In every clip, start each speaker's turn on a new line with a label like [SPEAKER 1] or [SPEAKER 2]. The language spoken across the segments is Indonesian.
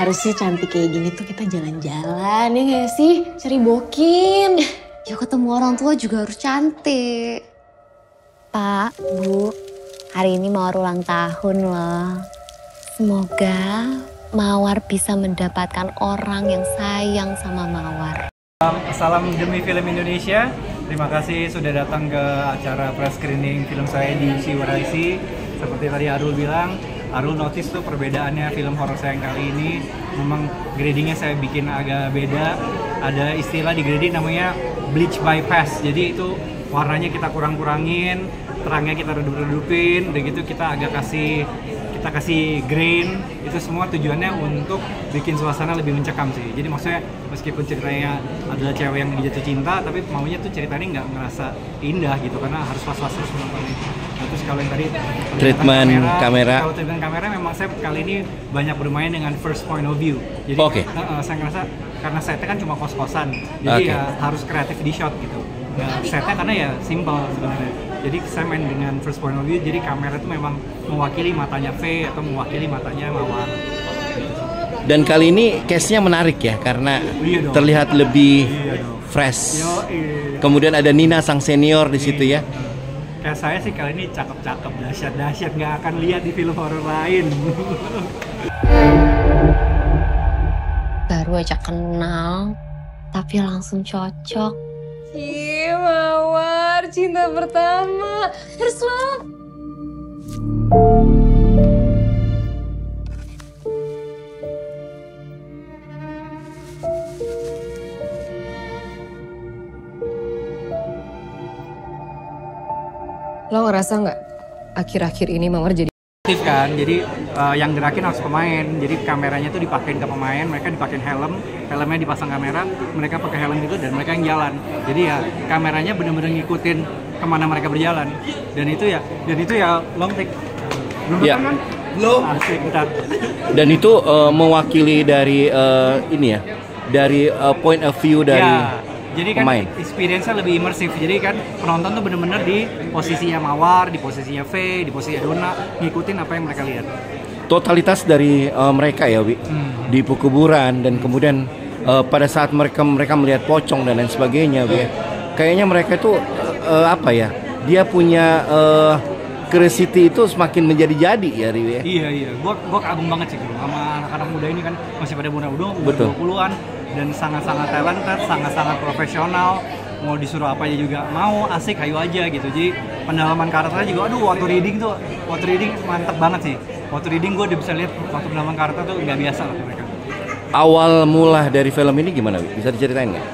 [SPEAKER 1] Harusnya cantik kayak gini tuh kita jalan-jalan ya gak sih? Cari bokin.
[SPEAKER 2] Ya ketemu orang tua juga harus cantik. Pak, Bu, hari ini Mawar ulang tahun loh. Semoga Mawar bisa mendapatkan orang yang sayang sama Mawar.
[SPEAKER 3] Salam demi film Indonesia. Terima kasih sudah datang ke acara press screening film saya di UC Seperti tadi Arul bilang, Arul notice tuh perbedaannya film horor saya yang kali ini. Memang gradingnya saya bikin agak beda. Ada istilah di grading namanya bleach bypass. Jadi itu warnanya kita kurang-kurangin, terangnya kita redup-redupin, udah gitu kita agak kasih grain. Itu semua tujuannya untuk bikin suasana lebih mencekam sih. Jadi maksudnya meskipun ceritanya adalah cewek yang jatuh cinta, tapi maunya tuh ceritanya nggak ngerasa indah gitu, karena harus was-was terus menontonnya. Nah, terus kalau yang tadi
[SPEAKER 4] treatment kamera,
[SPEAKER 3] kalau treatment kamera memang saya kali ini banyak bermain dengan first point of view. Jadi saya ngerasa karena setnya kan cuma kos-kosan, jadi ya harus kreatif di shot gitu. Nah, setnya karena ya simple sebenarnya. Jadi saya main dengan first point of view, jadi kamera itu memang mewakili matanya V atau mewakili matanya Mawar.
[SPEAKER 4] Dan kali ini case-nya menarik ya, karena terlihat lebih fresh. Kemudian ada Nina sang senior di situ ya.
[SPEAKER 3] Kayak saya sih kali ini cakep-cakep, dahsyat-dahsyat, nggak akan lihat di film horor lain.
[SPEAKER 2] Baru aja kenal, tapi langsung cocok.
[SPEAKER 1] Cie, Mawar, cinta pertama. First love. Lo ngerasa nggak akhir-akhir ini Mawar jadi
[SPEAKER 3] Kan, jadi yang gerakin harus pemain, jadi kameranya tuh dipakein ke pemain, mereka dipakein helmnya dipasang kamera, mereka pakai helm gitu dan mereka yang jalan. Jadi ya kameranya bener-bener ngikutin kemana mereka berjalan, dan itu ya long take. Belum kan? Belum. Asik, bentar. Dan
[SPEAKER 4] itu mewakili dari ini ya, dari point of view dari
[SPEAKER 3] jadi kan
[SPEAKER 4] pemain.
[SPEAKER 3] Experience-nya lebih imersif. Jadi kan penonton tuh bener-bener di posisinya Mawar, di posisinya V, di posisinya Donna, ngikutin apa yang mereka lihat.
[SPEAKER 4] Totalitas dari mereka ya, Wi, di kuburan dan kemudian pada saat mereka melihat pocong dan lain sebagainya, Wi, kayaknya mereka itu apa ya? Dia punya curiosity itu semakin menjadi-jadi ya, Ri, ya.
[SPEAKER 3] Iya. Gua kagum banget sih sama anak-anak muda ini kan, masih pada muda-muda, umur 20-an. Dan sangat-sangat talented, sangat-sangat profesional, mau disuruh apa aja juga mau, asik, ayo aja gitu. Jadi pendalaman karakternya juga, aduh, waktu reading mantep banget sih. Waktu reading gue udah bisa lihat waktu pendalaman karakter tuh nggak biasa lah mereka.
[SPEAKER 4] Awal mula dari film ini gimana, bisa diceritain nggak?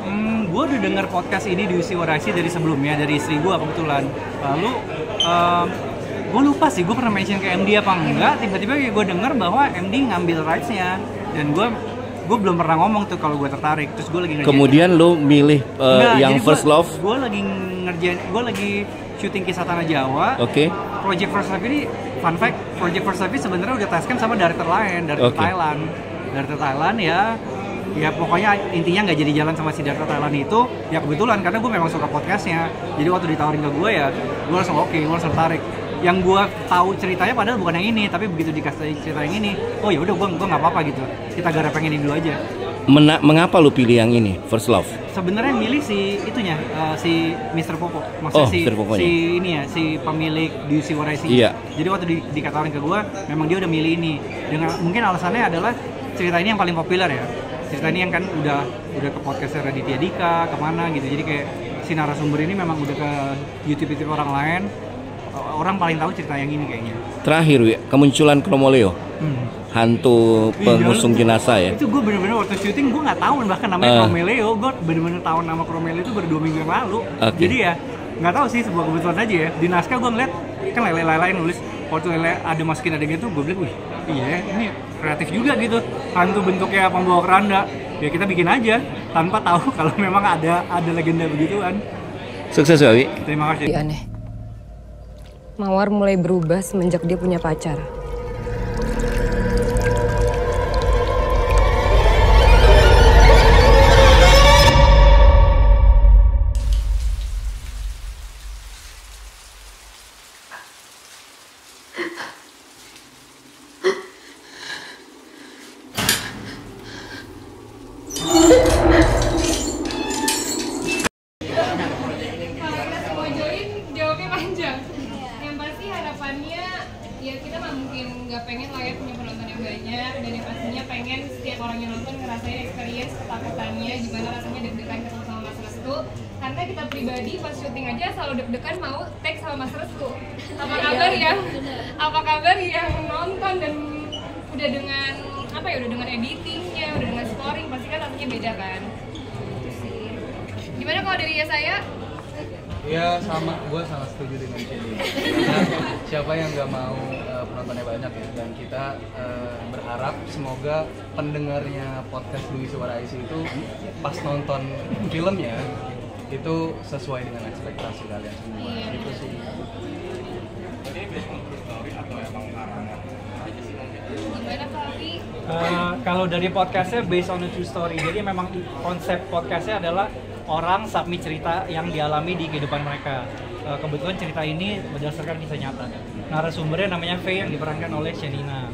[SPEAKER 3] Gue udah denger podcast ini di UC Waraisi dari sebelumnya, dari istri gue kebetulan. Lalu gue lupa sih, gue pernah mention ke MD apa enggak, tiba-tiba gue denger bahwa MD ngambil rights-nya, dan gue belum pernah ngomong tuh kalau gue tertarik. Terus gue lagi ngerjain.
[SPEAKER 4] Kemudian lo milih yang First Love.
[SPEAKER 3] Gue lagi syuting Kisah Tanah Jawa.
[SPEAKER 4] Oke.
[SPEAKER 3] Project First Love ini, fun fact, Project First Love ini sebenarnya udah teskan sama director lain, dari Thailand ya. Ya pokoknya intinya nggak jadi jalan sama si director Thailand itu. Ya kebetulan karena gue memang suka podcastnya. Jadi waktu ditawarin ke gue ya, gue langsung gue langsung tertarik. Yang gue tahu ceritanya padahal bukan yang ini, tapi begitu dikasih cerita yang ini, oh ya udah gue nggak apa-apa gitu, kita garap yang ini dulu aja.
[SPEAKER 4] Mengapa lu pilih yang ini, First Love?
[SPEAKER 3] Sebenarnya milih si itunya, si Mr. Popo, maksudnya si pemilik di UC Waraisi.
[SPEAKER 4] Iya.
[SPEAKER 3] Jadi waktu dikatakan ke gue, memang dia udah milih ini. Dengan mungkin alasannya adalah cerita ini yang paling populer ya. Cerita ini yang kan udah ke podcast Raditya Dika, kemana gitu. Jadi kayak si narasumber ini memang udah ke YouTube orang lain. Orang paling tahu cerita yang ini kayaknya.
[SPEAKER 4] Terakhir, Wi, kemunculan Chromoleo, hantu pengusung jenazah ya.
[SPEAKER 3] Itu gue bener-bener waktu syuting gue nggak tahu bahkan namanya Chromoleo. Gue bener-bener tahu nama Chromoleo itu baru 2 minggu yang lalu. Jadi ya nggak tahu sih, sebuah kebetulan aja ya. Di naskah gue ngeliat kan Lele nulis waktu Lele ada masukin adegan itu, gue bilang wih iya ini kreatif juga gitu. Hantu bentuknya pembawa keranda. Ya kita bikin aja tanpa tahu kalau memang ada legenda begituan.
[SPEAKER 4] Sukses, Wi.
[SPEAKER 3] Terima kasih.
[SPEAKER 1] aneh? Mawar mulai berubah semenjak dia punya pacar.
[SPEAKER 5] nggak pengen lah ya punya penonton yang banyak, dan yang pastinya pengen setiap orang yang nonton ngerasain experience ketakutannya gimana rasanya deg-degan ketemu sama Mas Restu. Karena kita pribadi pas syuting aja selalu deg-degan mau tag sama Mas Restu. Apa kabar yang nonton dan udah dengan apa ya, udah dengan editingnya, udah dengan scoring, pasti kan rasanya beda kan. Itu sih. Gimana kalau dari saya?
[SPEAKER 3] Ya sama, gue sangat setuju dengan Shelly. Karena siapa yang nggak mau penontonnya banyak ya, dan kita berharap semoga pendengarnya podcast Dwi Suara IC itu pas nonton filmnya itu sesuai dengan ekspektasi kalian semua.
[SPEAKER 5] Iya.
[SPEAKER 3] Itu sih.
[SPEAKER 5] Gimana kali?
[SPEAKER 3] Kalau dari podcastnya based on a true story, jadi memang konsep podcastnya adalah orang submit cerita yang dialami di kehidupan mereka. Kebetulan cerita ini berdasarkan kisah nyata. Narasumbernya namanya Faye yang diperankan oleh Shenina.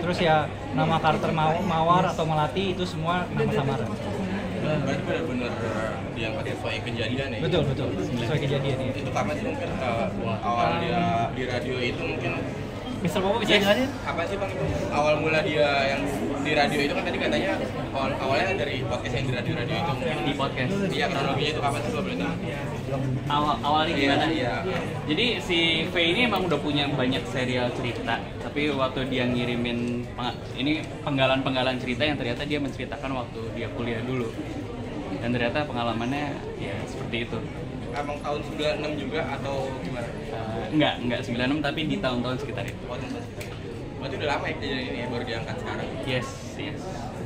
[SPEAKER 3] Terus ya nama karakter Mawar atau Melati itu semua nama samaran.
[SPEAKER 6] Berarti benar-benar diangkat sesuai kejadian ya?
[SPEAKER 3] Betul, sesuai kejadian ya.
[SPEAKER 6] Itu kapan sih mungkin awal dia di radio itu mungkin?
[SPEAKER 3] Mr. Popo bisa jelasin?
[SPEAKER 6] Apa sih Bang itu? Awal mula dia yang di radio itu kan tadi katanya awalnya dari podcast yang di radio itu mungkin
[SPEAKER 7] Di podcast.
[SPEAKER 6] Iya, kronologinya itu kapan sih lo boleh tahu?
[SPEAKER 7] Awalnya gimana?
[SPEAKER 6] Iya.
[SPEAKER 7] Jadi si Faye ini emang udah punya banyak serial cerita, tapi waktu dia ngirimin ini penggalan-penggalan cerita yang ternyata dia menceritakan waktu dia kuliah dulu, dan ternyata pengalamannya ya seperti itu.
[SPEAKER 6] Emang tahun 96 juga atau gimana?
[SPEAKER 7] Enggak 96 tapi di tahun-tahun sekitar itu.
[SPEAKER 6] Waktu itu berarti udah lama ya kejadian ini ya, baru diangkat sekarang?
[SPEAKER 7] Yes.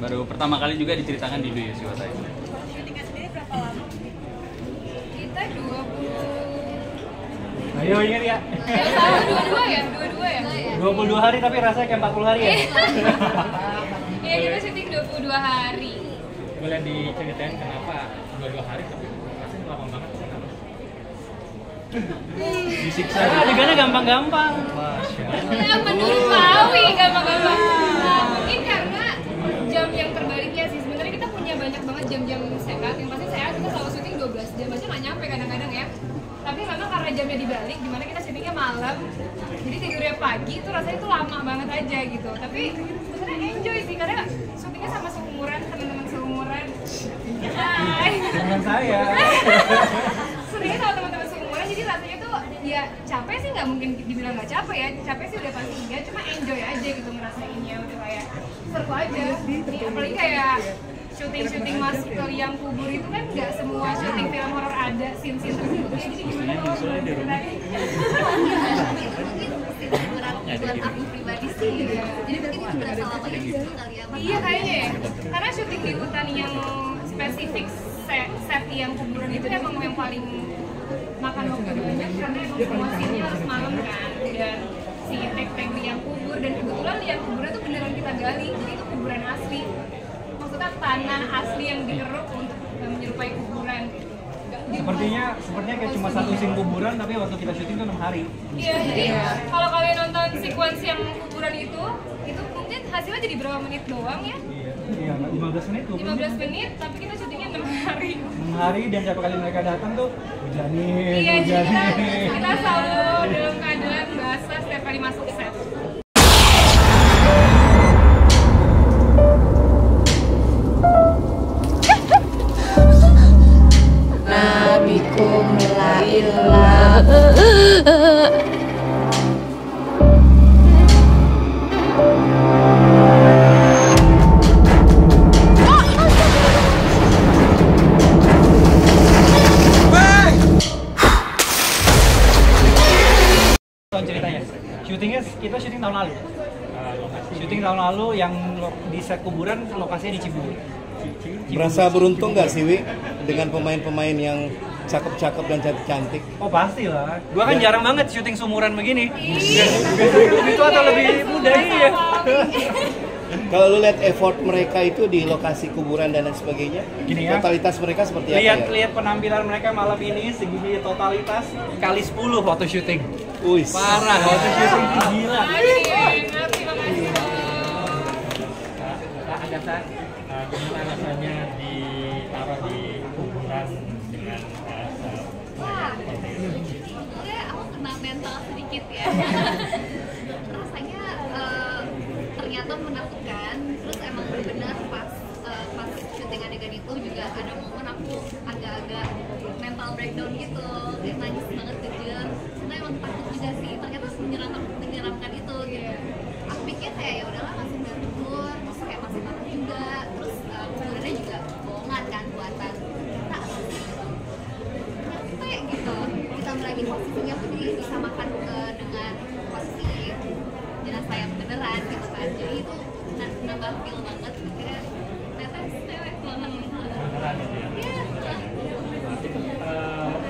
[SPEAKER 7] Baru pertama kali juga diceritakan di Dwi Suara IC.
[SPEAKER 5] Syutingnya sendiri berapa lama? Kita 20.
[SPEAKER 3] Ayo ingat ya.
[SPEAKER 5] Sama 22 ya?
[SPEAKER 3] 22 hari tapi rasanya kayak 40 hari ya.
[SPEAKER 5] Iya, kita syuting 22 hari.
[SPEAKER 3] Boleh diceritain kenapa 22 hari tapi rasanya lama banget, kenapa? Disiksa. Adegannya gampang-gampang. Masya Allah.
[SPEAKER 5] Nah, menurut Pawi gampang-gampang. Nah, mungkin karena jam yang terbaliknya sih. Sebenarnya kita punya banyak banget jam-jam sehat. Yang pasti sehat kita selalu syuting 12 jam aja nggak nyampe kadang-kadang ya. Tapi memang karena jamnya dibalik, dimana kita syutingnya malam, jadi tidurnya pagi itu rasanya itu lama banget aja gitu. Tapi sebenarnya enjoy sih karena syutingnya sama seumuran, teman-teman seumuran. Hai.
[SPEAKER 3] Dengan saya.
[SPEAKER 5] Seringnya sama teman-teman seumuran, jadi rasanya tuh ya capek sih nggak mungkin dibilang nggak capek ya. Capek sih udah pasti enggak, cuma enjoy aja gitu ngerasainnya, udah kayak seru aja. Nih, apalagi kayak syuting Mas ke liang kubur itu kan nggak semua syuting film horor ada scene-scene tersebut. Jadi gimana kalau
[SPEAKER 2] Buat aku pribadi sih, jadi mungkin itu berasa lama itu kali ya.
[SPEAKER 5] iya kayaknya ya, karena syuting di hutan yang spesifik set yang kuburan itu emang yang paling makan waktu banyak karena emang semua scene-nya harus malam kan, dan si tag liang kubur, dan kebetulan liang kuburnya tuh beneran kita gali, jadi itu kuburan asli, maksudnya tanah asli yang dikeruk untuk menyerupai kuburan gitu.
[SPEAKER 3] Sepertinya kayak cuma satu scene kuburan tapi waktu kita syuting tuh 6 hari.
[SPEAKER 5] Iya, jadi kalau kalian nonton sequence yang kuburan itu mungkin hasilnya jadi berapa menit doang ya?
[SPEAKER 3] Iya, 15 menit, 20 menit.
[SPEAKER 5] 15 menit, tapi kita syutingnya 6 hari.
[SPEAKER 3] 6 hari dan setiap kali mereka datang tuh hujanin,
[SPEAKER 5] Iya, jadi
[SPEAKER 3] hujanin.
[SPEAKER 5] kita selalu dalam keadaan basah setiap kali masuk set.
[SPEAKER 2] Nabikum la ilah.
[SPEAKER 3] Ceritanya, kita syuting tahun lalu. Syuting tahun lalu yang di set kuburan lokasinya di Cibubur.
[SPEAKER 4] Merasa beruntung nggak sih Wi dengan pemain-pemain yang cakep-cakep dan cantik-cantik?
[SPEAKER 3] Oh pasti lah. Gua kan jarang banget syuting sumuran begini. Itu atau lebih muda ya.
[SPEAKER 4] Kalau lu lihat effort mereka itu di lokasi kuburan dan lain sebagainya,
[SPEAKER 3] Gini ya.
[SPEAKER 4] totalitas mereka seperti apa ya?
[SPEAKER 3] Lihat penampilan mereka malam ini segini totalitas kali 10 waktu syuting.
[SPEAKER 4] Wih,
[SPEAKER 3] Parah waktu syuting gila.
[SPEAKER 5] Terima kasih.
[SPEAKER 8] Agatha, gimana rasanya ditaruh di kuburan dengan
[SPEAKER 2] Wah, sebetulnya aku kena mental sedikit ya. Rasanya
[SPEAKER 9] menakutkan. Terus emang benar pas pas syuting adegan itu juga ada momen aku agak-agak mental breakdown gitu, kayak nangis banget kejer. Karena emang takut juga sih, ternyata menyeramkan itu gitu. Aku pikir kayak ya udahlah masih tidur, terus kayak masih takut juga. Terus sebenarnya juga bohongan kan buatan. Kayak gitu, ditambah lagi posisinya pun disamakan dengan posisi jenazah yang beneran gitu kan, jadi itu nambah feel banget, akhirnya ternyata cewek banget.
[SPEAKER 8] Beneran gitu ya.
[SPEAKER 9] Iya.
[SPEAKER 8] Berarti